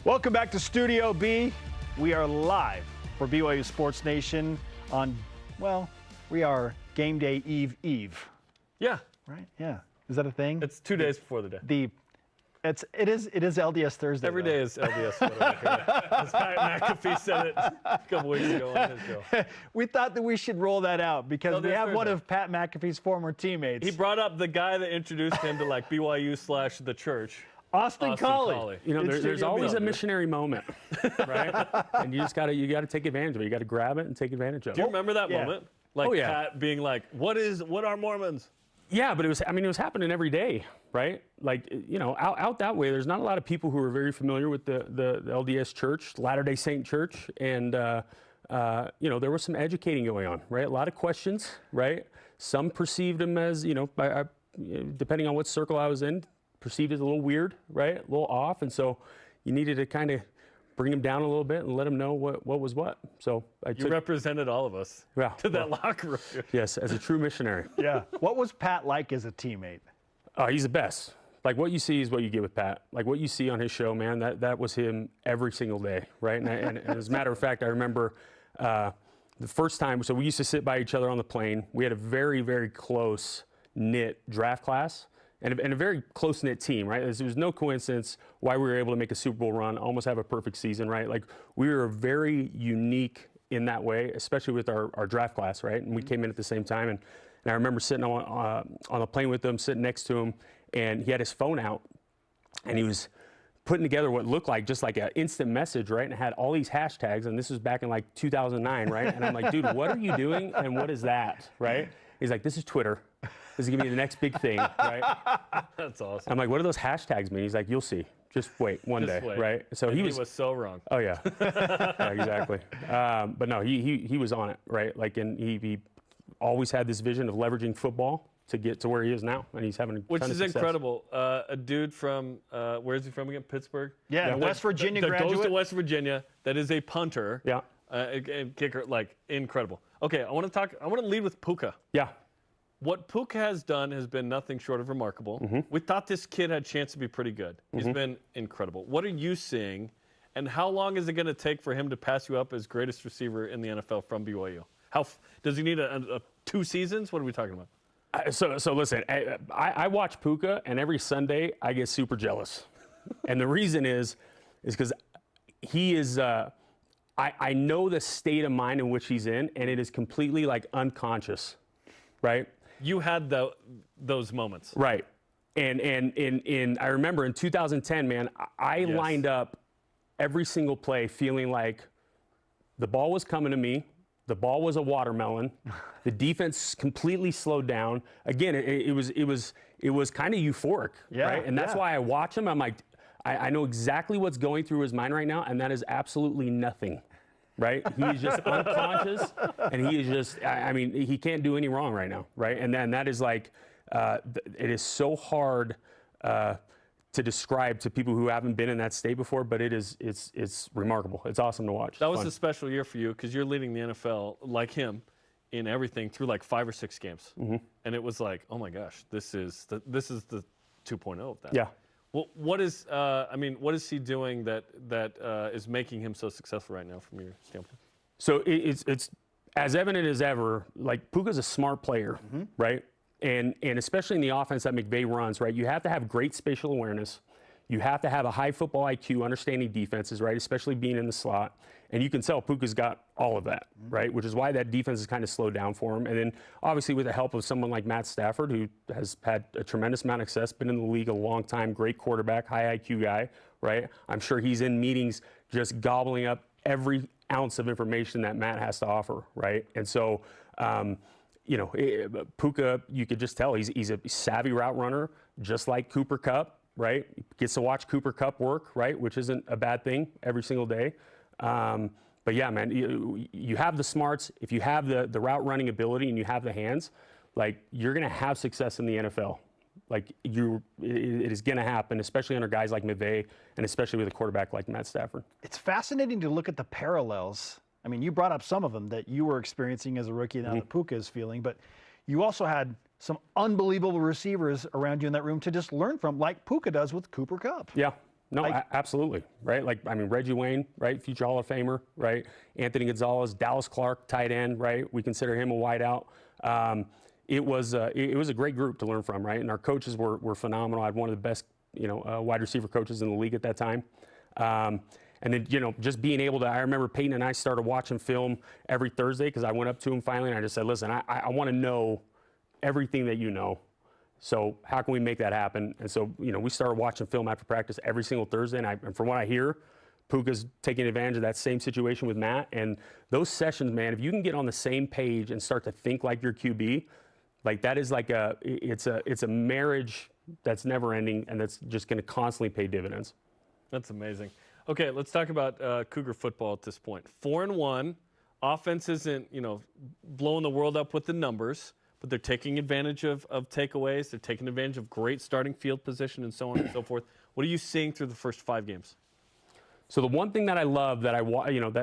Welcome back to Studio B. We are live for BYU Sports Nation on, well, we are game day eve. Yeah. Right? Yeah. Is that a thing? It's 2 days before the day. It is LDS Thursday. Every day is LDS Thursday. As Pat McAfee said it a couple weeks ago on his show. We thought that we should roll that out because we have one of Pat McAfee's former teammates. He brought up the guy that introduced him to like BYU/the church. Austin Collie. You know, there's always a missionary moment, right? And you gotta take advantage of it. You gotta grab it and take advantage of it. Do you remember that moment? Like yeah. Pat being like, "What are Mormons?" Yeah, but it was happening every day, right? Like, you know, out that way, there's not a lot of people who are very familiar with the LDS Church, Latter-day Saint Church, and you know, there was some educating going on, right? A lot of questions, right? Some perceived them as, you know, depending on what circle I was in, perceived as a little weird, right? A little off, and so you needed to kind of bring them down a little bit and let them know what was what. So you represented all of us to that locker room. Yes, as a true missionary. Yeah. What was Pat like as a teammate? He's the best. Like, what you see is what you get with Pat. Like, what you see on his show, man, that was him every single day, right? And as a matter of fact, I remember the first time, so we used to sit by each other on the plane. We had a very, very close-knit draft class. And a very close-knit team, right? It was no coincidence why we were able to make a Super Bowl run, almost have a perfect season, right? Like, we were very unique in that way, especially with our draft class, right? And we came in at the same time. And I remember sitting on the plane with him, sitting next to him, and he had his phone out, and he was putting together what looked like just like an instant message, right? And it had all these hashtags, and this was back in like 2009, right? And I'm like, dude, what are you doing, and what is that, right? He's like, this is Twitter. This is going to be the next big thing, right? That's awesome. I'm like, what do those hashtags mean? He's like, you'll see. Just wait one day, right? So he was so wrong. Oh, yeah. Yeah, exactly. But no, he was on it, right? Like, and he always had this vision of leveraging football to get to where he is now, and he's having a Which ton is of success. Incredible. A dude from, where is he from again? Pittsburgh? Yeah, West Virginia graduate. That goes to West Virginia, that is a punter. Yeah. And kicker, like, incredible. Okay, I want to lead with Puka. Yeah. What Puka has done has been nothing short of remarkable. Mm-hmm. We thought this kid had a chance to be pretty good. He's been incredible. What are you seeing, and how long is it going to take for him to pass you up as greatest receiver in the NFL from BYU? Does he need a 2 seasons? What are we talking about? So listen, I watch Puka, and every Sunday I get super jealous. And the reason is because he is I know the state of mind in which he's in, and it is completely like unconscious, right? You had those moments. Right. And I remember in 2010, man, I lined up every single play feeling like the ball was coming to me. The ball was a watermelon. The defense completely slowed down. Again, it was kind of euphoric, right? And that's why I watch him. I'm like, I know exactly what's going through his mind right now, and that is absolutely nothing, right? He's just unconscious, and he is just, I mean, he can't do any wrong right now, right? And then that is like, it is so hard to describe to people who haven't been in that state before, but it's remarkable. It's awesome to watch. That was a special year for you because you're leading the NFL like him in everything through like 5 or 6 games, and it was like, oh my gosh, this is the 2.0 of that. Yeah. Well, what is he doing that is making him so successful right now from your standpoint? So it's as evident as ever. Like, Puka's a smart player, right? And especially in the offense that McVay runs, right? You have to have great spatial awareness. You have to have a high football IQ, understanding defenses, right? Especially being in the slot. And you can tell Puka's got all of that, right? Which is why that defense has kind of slowed down for him. And then, obviously, with the help of someone like Matt Stafford, who has had a tremendous amount of success, been in the league a long time, great quarterback, high IQ guy, right? I'm sure he's in meetings just gobbling up every ounce of information that Matt has to offer, right? And so, you know, Puka, you could just tell he's a savvy route runner, just like Cooper Kupp, right? Gets to watch Cooper Kupp work, right? Which isn't a bad thing every single day. But yeah, man, you have the smarts. If you have the route running ability and you have the hands, like, you're going to have success in the NFL. Like, it is going to happen, especially under guys like McVay and especially with a quarterback like Matt Stafford. It's fascinating to look at the parallels. I mean, you brought up some of them that you were experiencing as a rookie and now that Puka is feeling, but you also had some unbelievable receivers around you in that room to just learn from, like Puka does with Cooper Kupp. Yeah. No, absolutely, right? Like, I mean, Reggie Wayne, right? Future Hall of Famer, right? Anthony Gonzalez, Dallas Clark, tight end, right? We consider him a wideout. It was a great group to learn from, right? And our coaches were phenomenal. I had one of the best, wide receiver coaches in the league at that time. And then, just being able to, I remember Peyton and I started watching film every Thursday because I went up to him finally and I just said, listen, I want to know everything that you know. So how can we make that happen? And so, we started watching film after practice every single Thursday. And from what I hear, Puka's taking advantage of that same situation with Matt. And those sessions, man, if you can get on the same page and start to think like your QB, like that is like it's a marriage that's never ending and that's just going to constantly pay dividends. That's amazing. Okay, let's talk about Cougar football at this point. 4-1, offense isn't, blowing the world up with the numbers, but they're taking advantage of takeaways. They're taking advantage of great starting field position and so on and so forth. What are you seeing through the first 5 games? So the one thing that I love that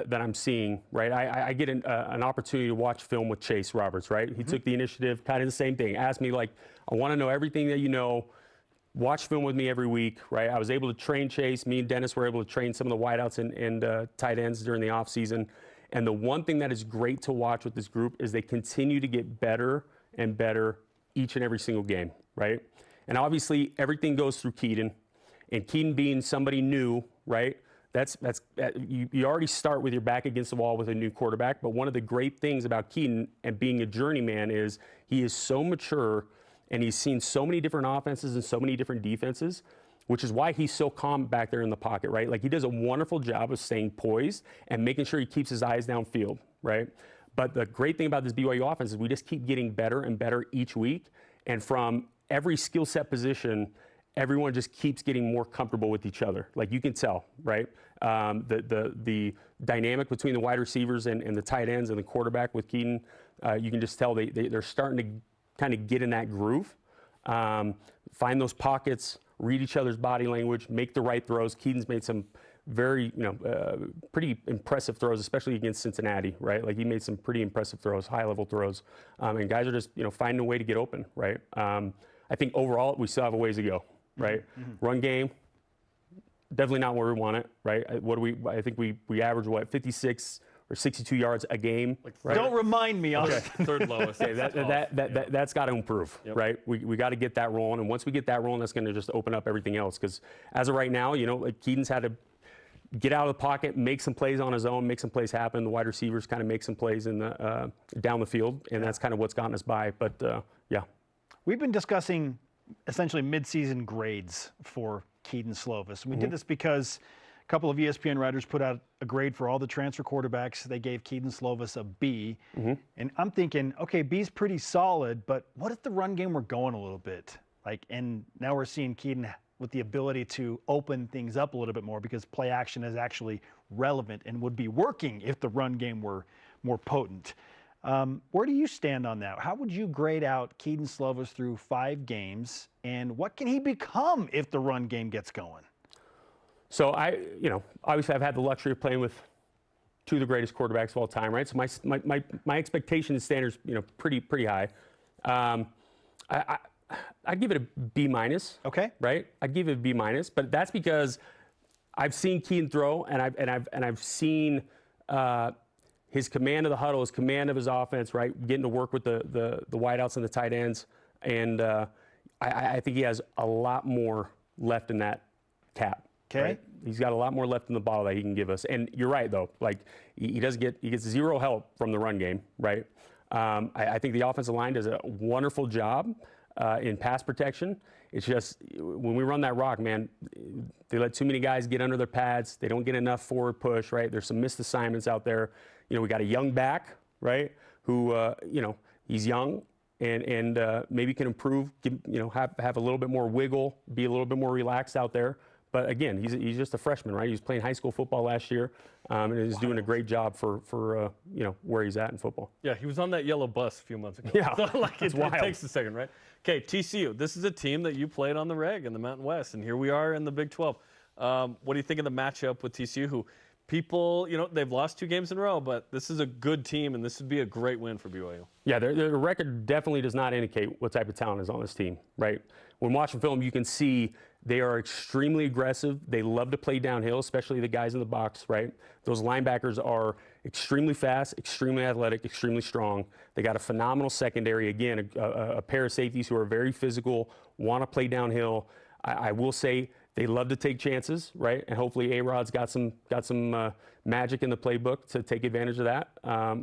that I'm seeing, right? I get an opportunity to watch film with Chase Roberts, right? He took the initiative, kind of the same thing. Asked me like, I want to know everything that you know. Watch film with me every week, right? I was able to train Chase. Me and Dennis were able to train some of the wideouts and tight ends during the offseason. And the one thing that is great to watch with this group is they continue to get better and better each and every single game, right? And obviously everything goes through Keaton, and Keaton being somebody new, right? You already start with your back against the wall with a new quarterback. But one of the great things about Keaton and being a journeyman is he is so mature and he's seen so many different offenses and so many different defenses, which is why he's so calm back there in the pocket, right? Like he does a wonderful job of staying poised and making sure he keeps his eyes downfield, right? But the great thing about this BYU offense is we just keep getting better and better each week. And from every skill set position, everyone just keeps getting more comfortable with each other. Like you can tell, right? The dynamic between the wide receivers and the tight ends and the quarterback with Keaton, you can just tell they're starting to kind of get in that groove, find those pockets, read each other's body language, make the right throws. Keaton's made some very, pretty impressive throws, especially against Cincinnati, right? Like he made some pretty impressive throws, high-level throws, and guys are just, finding a way to get open, right? I think overall we still have a ways to go, right? Run game, definitely not where we want it, right? I think we average 56 or 62 yards a game. Right? Don't remind me. Okay. Third lowest. Okay, that's got to improve, right? We got to get that rolling, and once we get that rolling, that's going to just open up everything else. Because as of right now, like Keaton's had to get out of the pocket, make some plays on his own, make some plays happen. The wide receivers kind of make some plays in the down the field, and that's kind of what's gotten us by. But yeah, we've been discussing essentially mid-season grades for Kedon Slovis. We did this because a couple of ESPN writers put out a grade for all the transfer quarterbacks. They gave Kedon Slovis a B. And I'm thinking, okay, B's pretty solid, but what if the run game were going a little bit? And now we're seeing Kedon with the ability to open things up a little bit more because play action is actually relevant and would be working if the run game were more potent. Where do you stand on that? How would you grade out Kedon Slovis through 5 games, and what can he become if the run game gets going? So obviously I've had the luxury of playing with 2 of the greatest quarterbacks of all time, right? So my expectation and standards, pretty high. I'd give it a B minus. Okay. Right? I'd give it a B minus, but that's because I've seen Kedon throw, and I've seen his command of the huddle, his command of his offense, right? Getting to work with the wideouts and the tight ends, and I think he has a lot more left in that cap. Okay. Right? He's got a lot more left in the bottle that he can give us. And you're right, though. Like he gets zero help from the run game, right? I think the offensive line does a wonderful job in pass protection. It's just when we run that rock, man, they let too many guys get under their pads. They don't get enough forward push, right? There's some missed assignments out there. We got a young back, right? Who he's young and maybe can improve. Have a little bit more wiggle, be a little bit more relaxed out there. But again, he's just a freshman, right? He was playing high school football last year, and he's doing a great job for where he's at in football. Yeah, he was on that yellow bus a few months ago. Yeah, so, it takes a second, right? Okay, TCU. This is a team that you played on the reg in the Mountain West, and here we are in the Big 12. What do you think of the matchup with TCU? Who people, they've lost 2 games in a row, but this is a good team, and this would be a great win for BYU. Yeah, their record definitely does not indicate what type of talent is on this team, right? When watching film, you can see They are extremely aggressive. They love to play downhill, especially the guys in the box, right? Those linebackers are extremely fast, extremely athletic, extremely strong. They got a phenomenal secondary. Again, a pair of safeties who are very physical, want to play downhill. I will say they love to take chances, right? And hopefully A-Rod's got some magic in the playbook to take advantage of that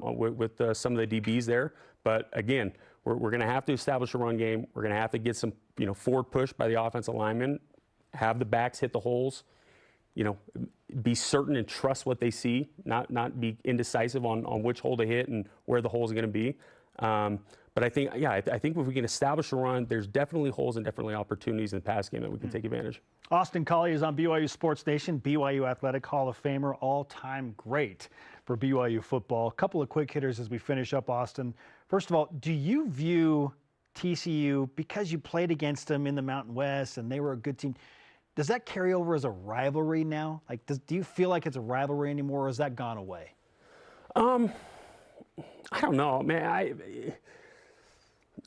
with some of the DBs there. But again, we're going to have to establish a run game. We're going to have to get some, forward push by the offensive linemen, have the backs hit the holes, be certain and trust what they see, not be indecisive on which hole to hit and where the holes are going to be. But I think if we can establish a run, there's definitely holes and definitely opportunities in the pass game that we can take advantage. Austin Collie is on BYU Sports Nation, BYU Athletic Hall of Famer, all-time great for BYU football. A couple of quick hitters as we finish up, Austin. First of all, do you view TCU, because you played against them in the Mountain West and they were a good team, does that carry over as a rivalry now? Like, do you feel like it's a rivalry anymore, or has that gone away? I don't know, man.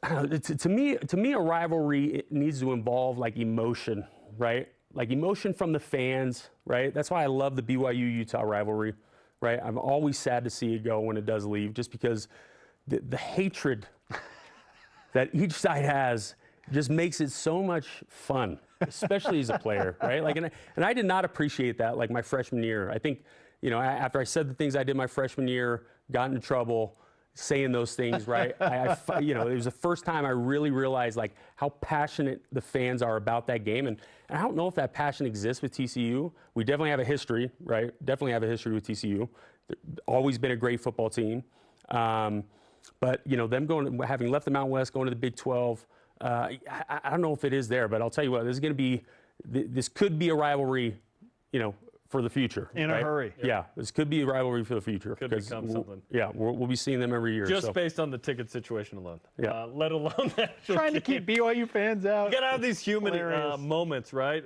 To me, a rivalry needs to involve like emotion, right? Like emotion from the fans, right? That's why I love the BYU-Utah rivalry, right? I'm always sad to see it go when it does leave, just because the hatred that each side has just makes it so much fun, especially as a player, right? Like, and I did not appreciate that like my freshman year. I think, after I said the things I did my freshman year, got into trouble, saying those things, right? It was the first time I really realized like how passionate the fans are about that game. And I don't know if that passion exists with TCU. We definitely have a history, right? Definitely have a history with TCU. They've always been a great football team. But, them having left the Mountain West, going to the Big 12, I don't know if it is there, but I'll tell you what, this could be a rivalry, for the future. In a hurry. Yeah, this could be a rivalry for the future. Could become something. Yeah, we'll be seeing them every year. Just based on the ticket situation alone. Yeah. Let alone that. Trying to keep BYU fans out. You got to have these human Hilarious. moments, right?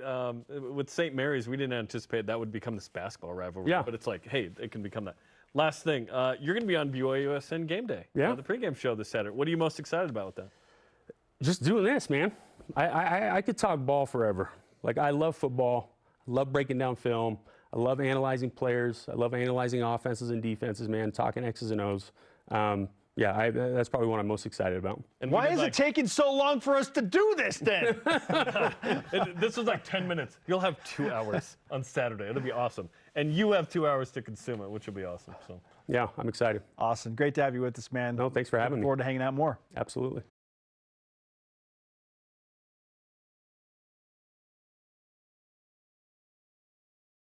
With St. Mary's, we didn't anticipate that would become this basketball rivalry. Yeah. But it's like, hey, it can become that. Last thing, you're going to be on BYUSN game day. Yeah. The pregame show this Saturday. What are you most excited about with that? Just doing this, man. I could talk ball forever. Like, I love football. I love breaking down film. I love analyzing players. I love analyzing offenses and defenses, man, talking X's and O's. That's probably what I'm most excited about. And why is it taking so long for us to do this then? This was like 10 minutes. You'll have 2 hours on Saturday. It'll be awesome. And you have 2 hours to consume it, which will be awesome. So. Yeah, I'm excited. Austin, great to have you with us, man. No, thanks for having me. Looking forward to hanging out more. Absolutely.